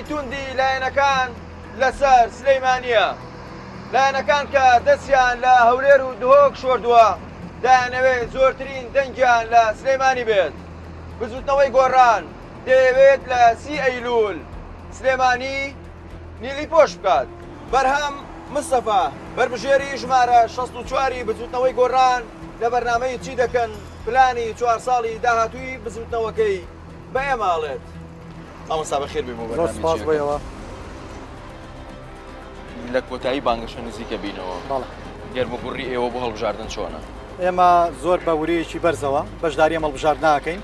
ڕێکخراوی توندی لایەنەکان لەسەر سلەیمانیە، لایەنەکان کە دەستیان لە هەولێر و دهۆک شۆردووە دایانەوێت زۆرترین دەنگیان لە سلەیمانی بێت. بزوتنەوەی گۆڕان دەیەوێت لە 30 ئەیلول سلێمانی نیلی پۆش بکات. بەرهەم مستەفا بەربژێری ژمارە 64 بزوتنەوەی گۆڕان لە بەرنامەی چی دەکەن پلانی 4 ساڵی داهاتووی بزوتنەوەکەی بە ئێماڵێت. ئامۆستا بەخێر بێ بۆ بەرنامەیەوە لە کۆتایی بانگەشە نزیکە بینەوە. گەرمەگوڕی ئێوە بۆ هەڵبژاردن چۆنە؟ ئێمە زۆر بە وریەکی بەرزەوە بەشداری هەڵبژارد ناکەین.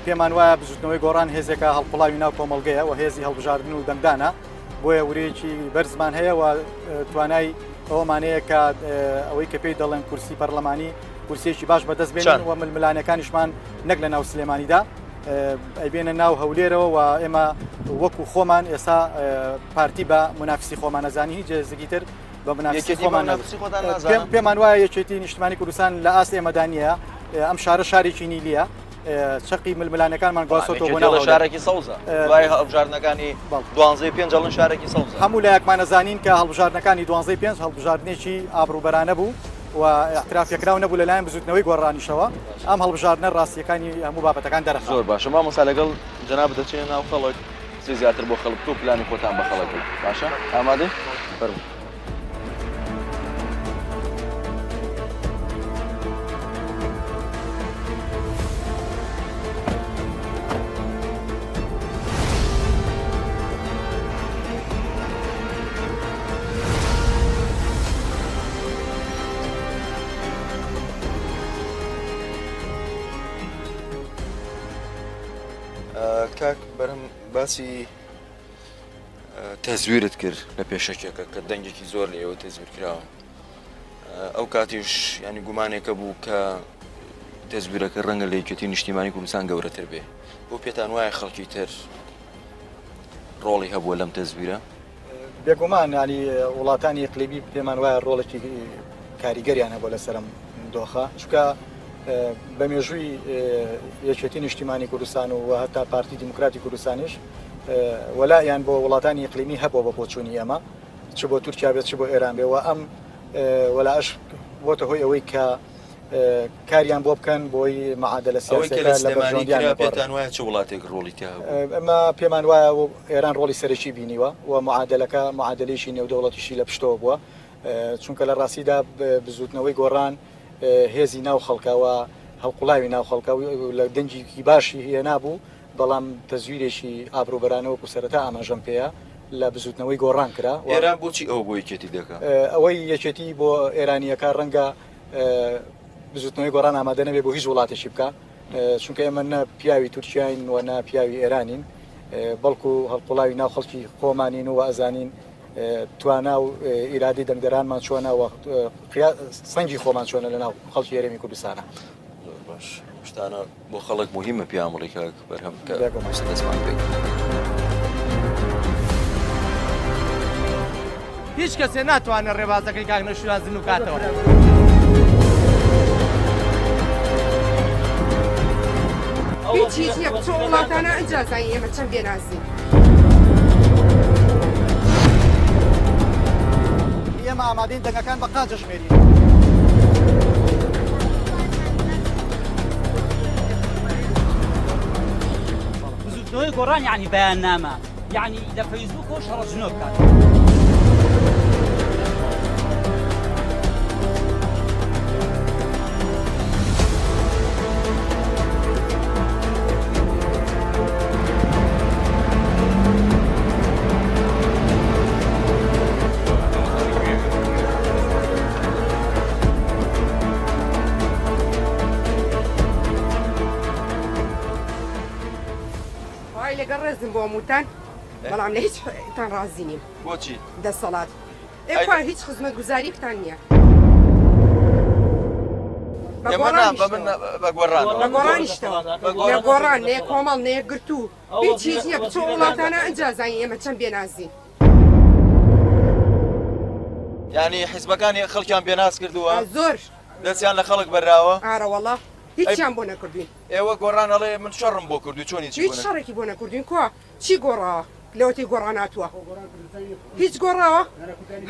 پێمان وایە بزوتنەوەی گۆڕان هێزێکە هەڵقڵاوی ناو کۆمەڵگەیە و هێزی هەڵبژاردن و دەنگدانە، بۆیە وریەکی بەرزمان هەیە و توانای ئەوەمانەیە کە ئەوەی کە پێی دەڵێن کورسی پەرلەمانی کورسێکی باش بەدەست بێنن و ململانەکانیشمان نەک لە ناو سلێمانیدا ئەیبێنە ناو هەولێرەوە و ئێمە وەکو خۆمان ئێستا پارتی بە منافسی خۆمان نەزانی هیچ جێزێکی تر بە منافسی خۆمان پێمان وایە یەکێتی نیشتمانی کوردستان لە ئاست ئێمەدانیە. ئەم شارە شارێکی نیلیە، چقی ململانەکانمان گواسۆتەوە بۆ ناو شارێکی سەوزە، دوای هەڵبژاردنەکانی 12 جەڵن شارێکی سەوزە. هەموو لایەکمان نەزانین کە هەڵبژاردنەکانی 12 هەڵبژاردنێکی ئابروبەرانە بوو و احترافیەکراو نەبوو لەلایەن بزوتنەوەی گۆڕانیشەوە. ئەم هەڵبژاردنە ڕاستیەکانی هەموو بابەتەکان دەرەخ. زۆر باشە، مامۆستا لەگەڵ جەناب دەچێنە ناو خەڵک زیاتر بۆ خەڵک و پلانی خۆتان بە خەڵک باشە؟ ئامادەی؟ فەرموو. کاک بەرم باسی تەزویرت کرد لە پێشەکێکە کە دەنگێکی زۆر لە ئێوە تەزویر کراوە. ئەو کاتیش ینی گومانێکە بوو کە تەزویرەکە ڕەنگە لە یەکێتی نیشتیمانی کوردستان گەورەتر بێ. بۆ پێتان وایە خەڵکی تر ڕۆڵی هەبووە لەم تەزویرە؟ بێگومان ینی وڵاتانی ئیقلیمی پێمان وایە ڕۆڵێکی کاریگەریان هەبووە لەسەرم دۆخە، چونکە بە مێژووی یەکێتی نیشتیمانی کوردستان و هەتا پارتی دیموکراتی کوردستانیش وەلایان بۆ وڵاتانی ئیقلیمی هەبووە بە بۆچوونی ئێمە، چ بۆ تورکیا بێت چ بۆ ئێران بێەوە. ئەم وەلاش بۆتە هۆی ئەوەی کە کاریان بۆ بکەن بۆی مەعادلە سیاسەکە پێتان وایە چ وڵاتێک ڕۆڵی تیا هەبوو؟ ئەمە پێمان وایە ئێران ڕۆڵی سەرەکی بینیوە و مەعادلەکە مەعادلەیەکی نێودەوڵەتیشی لە پشتەوە بووە، چونکە لە ڕاستیدا بزوتنەوەی گۆڕان هێزی ناو خەڵکەوە هەڵقوڵاوی ناو خەڵکە لە دەنجێکی باشی هەیە نابوو، بەڵام تەزویرێکی ئابروبەرانەوەکو سەرەتا ئاماژەم پێەیە لە بزوتنەوەی گۆڕان کرا. ئێران بۆچی ئەو بۆ یەکێتی دەکات؟ ئەوەی یەکێتی بۆ ئێرانیەکە ڕەنگە بزوتنەوەی گۆڕان ئامادە نەبێ بۆ هیچ وڵاتێکی بکە، چونکە ئێمە نە پیاوی تورکیاین و نە پیاوی ئێرانین، بەڵکو هەڵقوڵاوی ناو خەڵکی خۆمانین و ئەزانین توانا و ئیرادی دەنگدەرانمان چۆنە و سەنگی خۆمان چۆنە لە ناو خەڵکی هەرێمی کوردستانە. باش شتانە بۆ خەڵک مهمە پیامەڵی کاک بەرهەم کە دەستمان پێ. هیچ کەسێ ناتوانێت ڕێبازەکەی کاک نەشوازن و کاتەوە. هیچ نییە بچۆ وڵاتانە ئەجازایی ئێمە چەند بێنازین. ئێمە ئامادەین دەنگەکان بە قاچ ژمێرین. بزوتنەوەی گۆڕان یعنی بەیاننامە، یعنی لە فەیسبوک و شەڕەجنۆ بکات. لەگەڵ ڕێزم بۆ موتان بەڵام لە هیچ تان ڕازی نیم. بۆچی؟ دەسەڵات ئێکوا هیچ خزمەت گوزاری بتان نییە. لە گۆڕان نەیە کۆمەڵ نەیە گرتو هیچ هیچ نییە بچۆ وڵاتانە ئەجازایی ئێمە چەند بێنازین. یعنی حیزبەکانی خەڵکیان بێناز کردووە؟ زۆر دەستیان لە خەڵک بەراوە؟ ئارەوەڵا هیچیان بۆ نەکردوین. ئێوە گۆڕان هەڵێ من شەڕم بۆ کردو چۆنی چی؟ هیچ شەڕێکی بۆ نەکردوین کوا چی گۆڕاوە؟ لەوەتی گۆڕاناتوە هیچ گۆڕاوە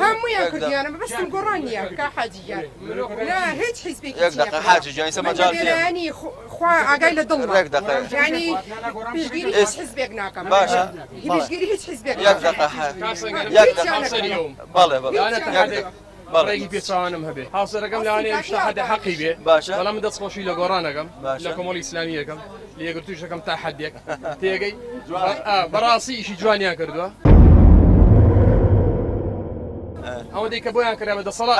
هەموویان کردیانە بەستم گۆڕان نییە کا حاجیان لا هیچ حیزبێکی يك دقيقة حاجة جاي سما جار فيها ینی خوا ئاگای لە دڵ يك دقيقة ینی پێشگیری هیچ حیزبێک ناکەم باشا پێشگیری هیچ حیزبێک يك دقيقة حاجة يك دقيقة بالله بالله ڕێگی پێچوانم هەبێ هاوسەرەکەم لەوانەیە شتا هەدە حەقی بێ باشە. بەڵام من دەستخۆشی لە گۆڕانەکەم باشە. لە کۆمەڵی ئیسلامیەکەم لە یەکگرتووشەکەم تا حەدێک تێگەی بەڕاستی ئیشی جوانیان کردووە ئەوە دەی کە بۆیان کرا بە دەسەڵات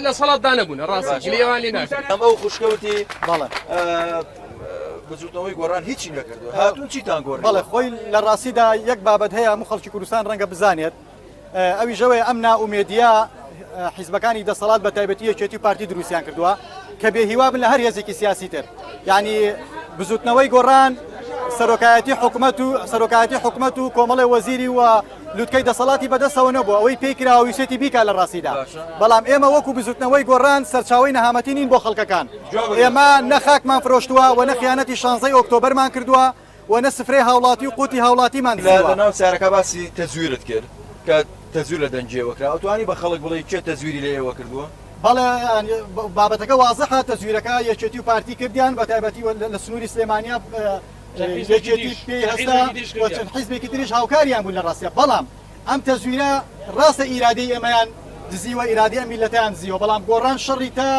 لە سەڵاتدا نەبوون ڕاستی لێوان لێ ناکرد ئەم ئەو خوشکەوتی بەڵێ بزوتنەوەی گۆڕان هیچی نەکردو هاتون چیتان گۆڕ بەڵێ خۆی لە ڕاستیدا یەک بابەت هەیە هەموو خەڵکی کوردستان ڕەنگە بزانێت ئەوی ژەوەی ئەم ناومێدیا حیزبەکانی دەسەڵات بە تایبەتی یەکێتی پارتی دروستیان کردووە کە بێهیوا بن لە هەر هێزێکی سیاسی تر یعنی بزوتنەوەی گۆڕان سەرۆکایەتی حکومەت و کۆمەڵی وەزیری و لوتکەی دەسەڵاتی بەدەستەوە نەبووە ئەوەی پێی کراوە ویسێتی بیکا لە ڕاستیدا بەڵام ئێمە وەکو بزوتنەوەی گۆڕان سەرچاوی نەهامەتی نین بۆ خەڵکەکان ئێمە نەخاکمان فرۆشتووە و نەخیانەتی 16 ئۆکتۆبەرمان کردووە و نە سفرەی هاوڵاتی و قوتی هاوڵاتیمان لە ناو سارەکە باسی تەزویرت کرد کە تەزویر لە دەنجێوەکرا ئەوتوانی بە خەڵک بڵێ چێ تەزویری لە ئێوە کردووە بەڵێ بابەتەکە وازەحە تەزویرەکە یەکێتی و پارتی کردیان بە تایبەتی لە سنووری سلێمانیا یەکێتی پێی هەستا چەند حیزبێکی تریش هاوکاریان بوون لە ڕاستیە بەڵام ئەم تەزویرە ڕاستە ئیرادەی ئێمەیان دزیوە ئیرادی ئەم میلەتیان دزیوە بەڵام گۆڕان شەڕی تا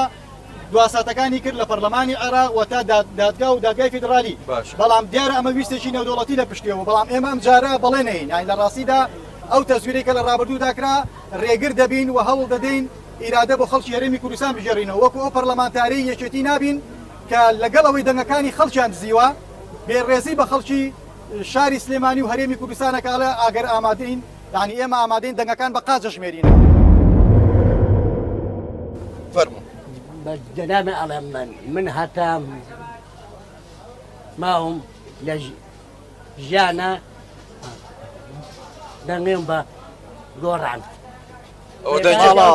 دواساتەکانی کرد لە پەرلەمانی عێراق و تا دادگا و دادگای فیدرالی بەڵام دیارە ئەمە ویستێکی نێودەوڵەتی لە پشتیەوە بەڵام ئێمە ئەم جارە بەڵێ نەین یانی لە ڕاستیدا ئەو تەزویرێکە لە ڕابردوودا کرا ڕێگر دەبین و هەوڵ دەدەین ئیرادە بۆ خەڵکی هەرێمی کوردستان بژێڕینەوە وەکو ئەو پەرلەمانتاری یەکێتی نابین کە لەگەڵەوەی دەنگەکانی خەڵکیان دزیوە بێڕێزی بە خەڵکی شاری سلێمانی و هەرێمی کوردستانەکەڵە ئاگەر ئامادەین یعنی ئێمە ئامادەین دەنگەکان بە قاجە ژمێرینە فەرموو دەنامە ئەڵێم من هەتا ماوم لە ژیانە دەنگێم بە گۆڕان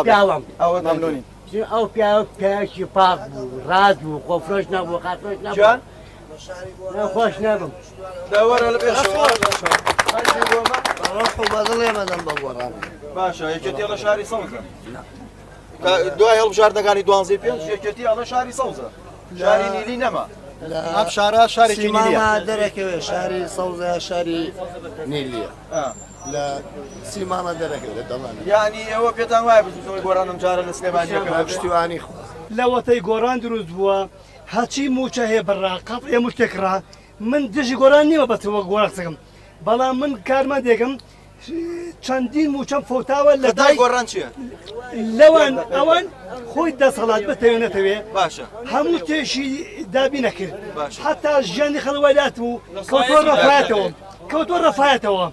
پیاوەم مەمنونین ئەو پیاوە پیاوێکی پاک بوو ڕاست بوو خۆفرۆش نەبوو خاتۆش نەبوو خۆش نەبم داوەرە لە پێشەوە بەدڵێمەدەم بە گۆڕان باشە یەکێتی لە شاری سەوزە دوای هەڵبژاردنەکانی 12 پێنج یەکێتی ئەڵە شاری سەوزە شاری نیلی نەما ئەم شارە شارێکی نیلیە دەرەکەوێ شاری سەوزە شاری نیلیە لە سیمانە دەرەکەوێت دەڵێن یعنی ئێوە پێتان وایە بزوتنەوەی گۆڕانم جارە لە سلێمانیەکە پشتیوانی خۆ لەوەتەی گۆڕان دروست بووە هەچی موچە هەیە بڕا قەڵ ئێمە شتێکڕا من دژی گۆڕان نیوە بەتەوە گۆڕاقسەکەم بەڵام من کارمەندێکم چەندین موچەم فۆتاوە لە دای گۆڕان چییە؟ لەوان ئەوان خۆی دەسەڵات بتەوێ نەتەوێ باشە هەموو تێشی دابی نەکرد حتا ژیانی خەڵوەلات و کەوتۆ ڕەفایەتەوە کەوتۆ ڕەفایەتەوە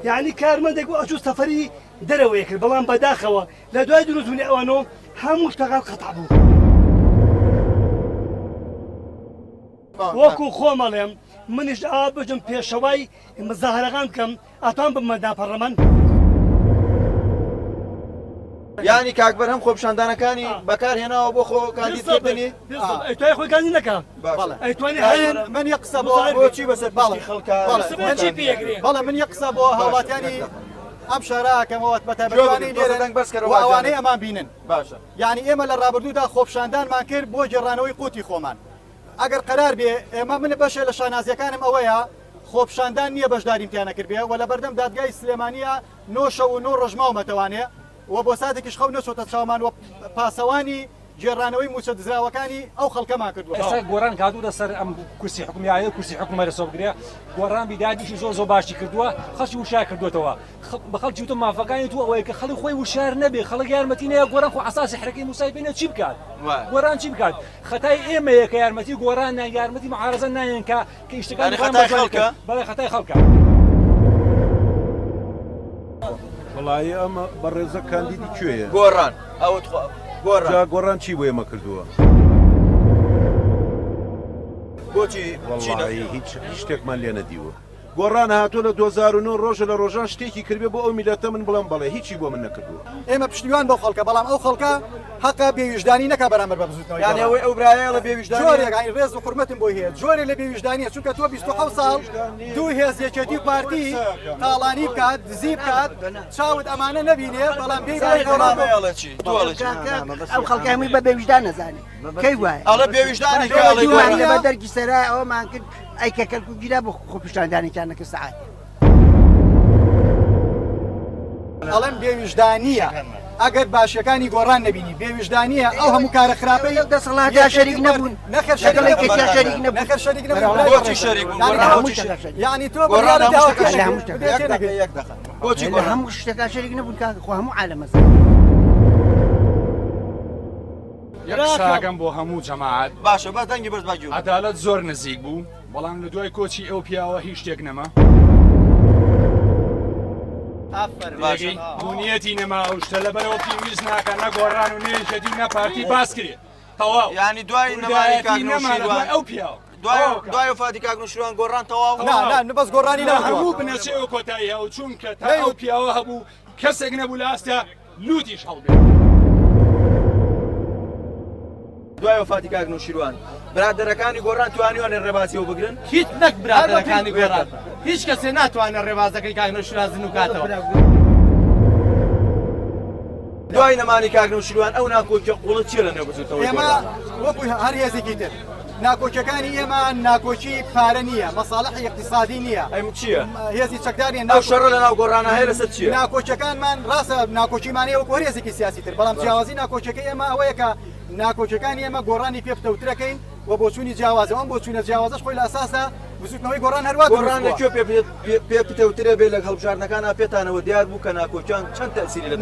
یعنی کارمەندێک و ئەچوو سەفەری دەرەوەی کرد بەڵام بەداخەوە لە دوای دروستبوونی ئەوانەوە هەموو شتەکان قەتع بوو وەکو خۆمەڵێم منیش ئا بژم پێشەوای مزاهرەکان بکەم ئەتوان بمەدا پەرلەمان یعنی کاکبەر هەم خۆپشاندانەکانی بەکارهێناوە بۆ خۆ کاندیدکردنی ئەیتوانی خۆی گاندی نەکە ئەیتوانی من یەک قسە بۆچی بەسەر خەڵکە بەڵێ من یەک قسە بۆ هاوڵاتیانی ئەم شارەکەمەوە بەتابەتوانی دەنگ بەس کەرەوە ئەوانەی ئەمان بینن باشە یعنی ئێمە لە ڕابردوودا خۆپشاندانمان کرد بۆ جێڕانەوەی قوتی خۆمان ئەگەر قەرار بێ ئێمە من بەشێ لە شانازیەکانم ئەوەیە خۆپشاندان نییە بەشداریمتیانە کردبێ و لە بەردەم دادگای سلێمانیە 9 شەو و 9 ڕۆژماومەتەوانێ و بۆ ساتێکیش خەو نەچۆتە چاومان و پاسەوانی جێڕانەوەی موچە دزراوەکانی ئەو خەڵکەمان کردووە ئێستا گۆڕان کاتوو لەسەر ئەم کورسی حکومیایە کورسی حکومە لەسەر بگرێ گۆڕان بیدادیشی زۆر باشی کردووە خەڵکی وشار کردوێتەوە بە خەڵکی وتە مافەکانی تو ئەوەیە کە خەڵک خۆی وشار نەبێ خەڵک یارمەتی نەیە گۆڕان خۆ ئاساسی حرەکەی موسای بینە چی بکات گۆڕان چی بکات خەتای ئێمەیە کە یارمەتی گۆڕان نان یارمەتی معارەزە نایەن کە ئیشتەکانی بەڵێ خەتای خەڵکە وڵایە ئەمە بەڕێزە کاندیدی کوێیە گۆڕان ئەوت گۆڕان چی بۆ ئێمە کردووە بۆچی هیچ شتێکمان لێ نەدیوە گۆڕان هاتووە لە 2009 ڕۆژە لە ڕۆژان شتێکی کردێ بۆ ئەو میلەتە من بڵم بەڵێ هیچی بۆ من نەکردووە ئێمە پشتیوان بۆ خەڵکە بەڵام ئەو خەڵکە حەقا بێویژدانی نەکا بەرامبەر بە بزوتنەوەی یعنی ئەوەی ئەو برایە لە بێویژدانی جۆرێک ڕێز و حرمەتم بۆ هەیە جۆرێ لە بێویژدانیە چونکە تۆ 27 ساڵ دوو هێز یەکێتی پارتی تاڵانی بکات دزی بکات چاوت ئەمانە نەبینێ بەڵام پێی ئەو خەڵکامی بە بێویژدان نەزانێ کەی وایە ئەڵە بێویژدانی بە دەرگی سەرا ئەومان کرد ئەیکە کەلکوگیرا بۆ خۆپیشاندانێکیانەکە سەعات ئەڵێم بێویژدانیە ئەگەر باشەکانی گۆڕان نبینی بێویژدانیە ئەو هەموو کارە خراپەی دەسەڵاتیا شەریک نەبوون نەخێر شەریک نەبوون نەخێر شەریک نەبوون بۆچی شەریک بوون یعنی تۆ بۆچی هەموو شتێکا شەریک نەبوون کاکە هەموو عالەمە یەکساگەم بۆ هەموو جەماعەت باشە با دەنگی بەرز باگیور عەدالەت زۆر نزیک بوو بەڵام لە دوای کۆچی ئەو پیاوە هیچ شتێک نەما دونیەتی نەما ئەو شتە لەبەرەوە پیویست ناکە نەگۆڕان و نێژەدی نەپارتی باس کرێ تەواو یعنی دوای نەمانی نەما ئەو پیاوە دوای وفاتی کاک نوشیروان گۆڕان تەواو نه بەس گۆڕانی هەموو بنەچێەوە کۆتایی هەوو چونکە تا ئەو پیاوە هەبوو کەسێک نەبوو لە ئاستە لوتیش هەڵبێت دوای وفاتی کاک نوشیروان برادەرەکانی گۆڕان توانیوانێ ڕێباسیەوە بگرن هیچ نەک برادەرەکانی گۆڕان هیچ کەسێ ناتوانێت ڕێبازەکەی کاک نوشیروان زنوکاتەوە دوای نەمانی کاک نوشیروان ئەو ناکۆکیە قوڵت چیە لە نێو بچوتەوەی ئێمە وەکو هەر هێزێکی تر ناکۆچەکانی ئێمە ناکۆچی پارە نییە مەساڵحی اقتصادی نییە ئەم چییە هێزی چەکداریە ئەو شەڕە لە ناو گۆڕانە هەیە لەسەر چییە ناکۆچەکانمان ڕاستە ناکۆچیمانەیە وەکو هەر هێزێکی سیاسی تر بەڵام جیاوازی ناکۆچەکە ئێمە ئەوەیە کە ناکۆچەکانی ئێمە گۆڕانی پێ بتەوترەکەین و بۆ چوونی جیاوازەوە ئەم بۆ چوونە جیاوازەش خۆی لە ئەساسە بزوتنەوەی گۆڕان هەروە گۆڕان لەکوێ پێ بتەوترە بێ لە هەڵبژاردنەکانە پێتانەوە دیار بوو کە ناکۆچیان چەند تەسیری لە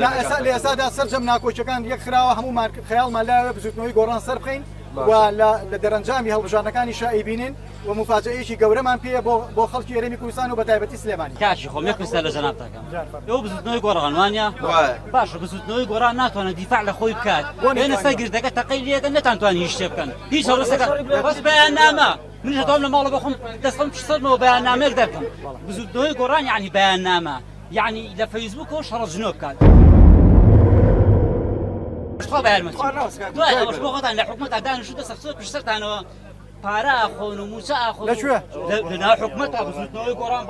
لە ئێسادا سەرجەم ناکۆچەکان یەک خراوە هەموو خەیاڵمان لایەوە بزوتنەوەی گۆڕان سەر بخەین و لە دەرەنجامی هەڵبژاردنەکانی شایبینین و مفاجئەیەکی گەورەمان پێیە بۆ خەڵکی هەرێمی کوردستان و بە تایبەتی سلێمانی کاشی خۆم یەک پرسیار لە جەنابتەکەم ئەو بزوتنەوەی گۆڕان وانە باشە بزوتنەوەی گۆڕان ناتوانێت دیفاع لە خۆی بکات بێنە سەر گردەکە تەقەی لێدەن نەتانتوانی هیچ شتێ بکەن هیچ هەڵوەستەکە بەس بەیاننامە منیش دەتوانم لە ماڵە بەخۆم دەستم پشتەوە بەیاننامەیەک دەکەم بزوتنەوەی گۆڕان یعنی بەیاننامە یعنی لە فەیسبووکەوە شەڕە جنۆ بکات خۆ بەیانمەتی دوای ئەوەش بۆ خۆتان لە حکومەتە دانیشتوتە سەرچۆ پشتەرتانەوە پارە ئاخۆن و موچە ئاخۆن لەکوێ لەناو حکومەتە بزوتنەوەی گۆڕان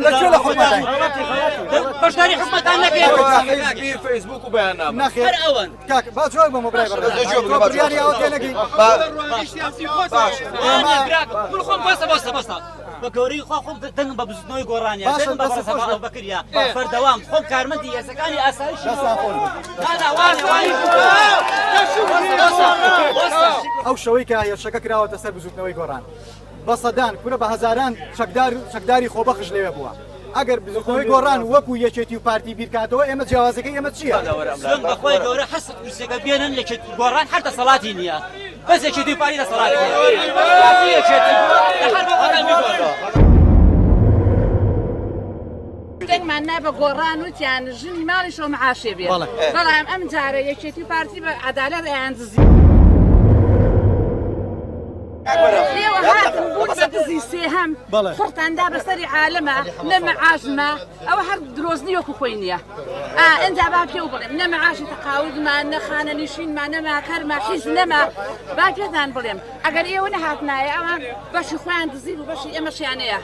لەکوێ لە حکومەتە بەشداری حکومەتان نەکەی فەیسبووک و بەیاننامە هەر ئەوەن کاک با جواب بە مۆبرای بەڕێزی ئەوە تێنەگەی من خۆم بەستە بە گەوری خوا خۆم دەنگم بە بزوتنەوەی گۆڕانیە دەنگم بە بەڕێزەبا بەکریا فەردەوام خۆم کارمەندی هێزەکانی ئاسایش ئەو شەوەی کە هێرشەکە کراوەتە سەر بزوتنەوەی گۆڕان بە سەدان کورە بە هەزاران چەکداری خۆبەخش لێوێ بووە ئەگەر بزوتنەوەی گۆڕان وەکو یەکێتی و پارتی بیرکاتەوە ئێمە جیاوازەکەی ئێمە چییە؟ سوێن بەخۆی گەورە حەست کورسەکە بێنن یەکێتی گۆڕان هەر دەسەڵاتی نییە بەس یەکێتی و پارتی دەسەڵاتی شتێکمان نابە گۆڕان وتیان ژنی ماڵیشەوە معاشێ بێت بەڵام ئەم جارە یەکێتی و پارتی بە عەدالەت ئەیان دزی لێوە هاتن بوون بە دزی سێهەم خوڕتاندا بەسەری عالەمە نە مەعاشمە ئەوە هەر درۆزنی وەکو خۆی نییە ئەنجا با پێ و بڵێم نە مەعاشی تەقاوزمان نە خانە نشینمان نە ماکەرما حیز نەما با پێتان بڵێم ئەگەر ئێوە نەهاتنایە ئەوان بەشی خۆیان دزی بوو بەشی ئێمەشیانەیە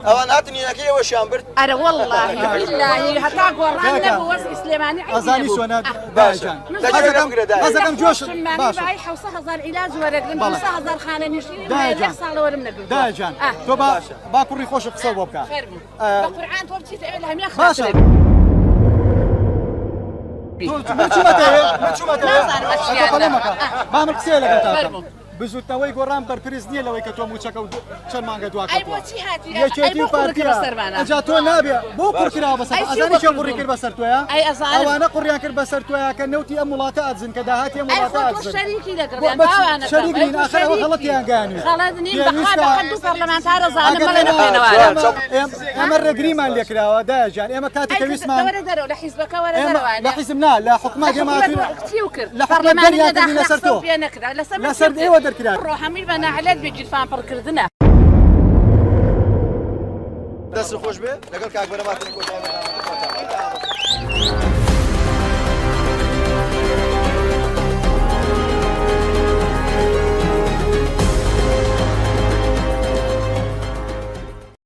ئەوان هاتنینەکەی ئەوەشیان برد ئەرە وەڵڵاهی بیللاهی هەتا گۆڕان نەبوو وەزعی سلێمانی ئەزانی سۆنا باشە حەزەکەم جۆش باش 700,000 عیلاج وەرەگرم 200,000 خانە نووسین یەک ساڵەوەرم نەگرت دایجان تۆ با کوڕی خۆش قسە بۆ بکە بە قورعان تۆ بچیتە ئێوە لە هەمیان خاترێ بامر قسێ لەگەڵ بزوتنەوەی گۆڕان بەرپرس نییە لەوەی کە تۆ موچەکە و چەند مانگە دواتر یەکێتی و پارتیە ئەجا تۆ نابێ بۆ قورکراوە بەسەر ئەزانی چێ قوڕی کرد بەسەر تۆیە ئەوانە قوڕیان کرد بەسەر تۆیە کە نەوتی ئەم وڵاتە ئەجن کە داهاتی ئەم وڵاتە ئەجن شەریکین ئاخەرەوە خەڵەتیان گانی ئێمە ڕێگریمان لێکراوە دایجان ئێمە کاتێککە ویسمان لە حیزم نا لە حکومات هێماتی لە حکومەت لەسەر تۆ لەسەر ئێوە دەرکرا ڕۆحەمیل بە نەعەلەت بێ گیرفان پڕکردنە دەست خۆش بێ لەگەڵ کاک بەرەماتن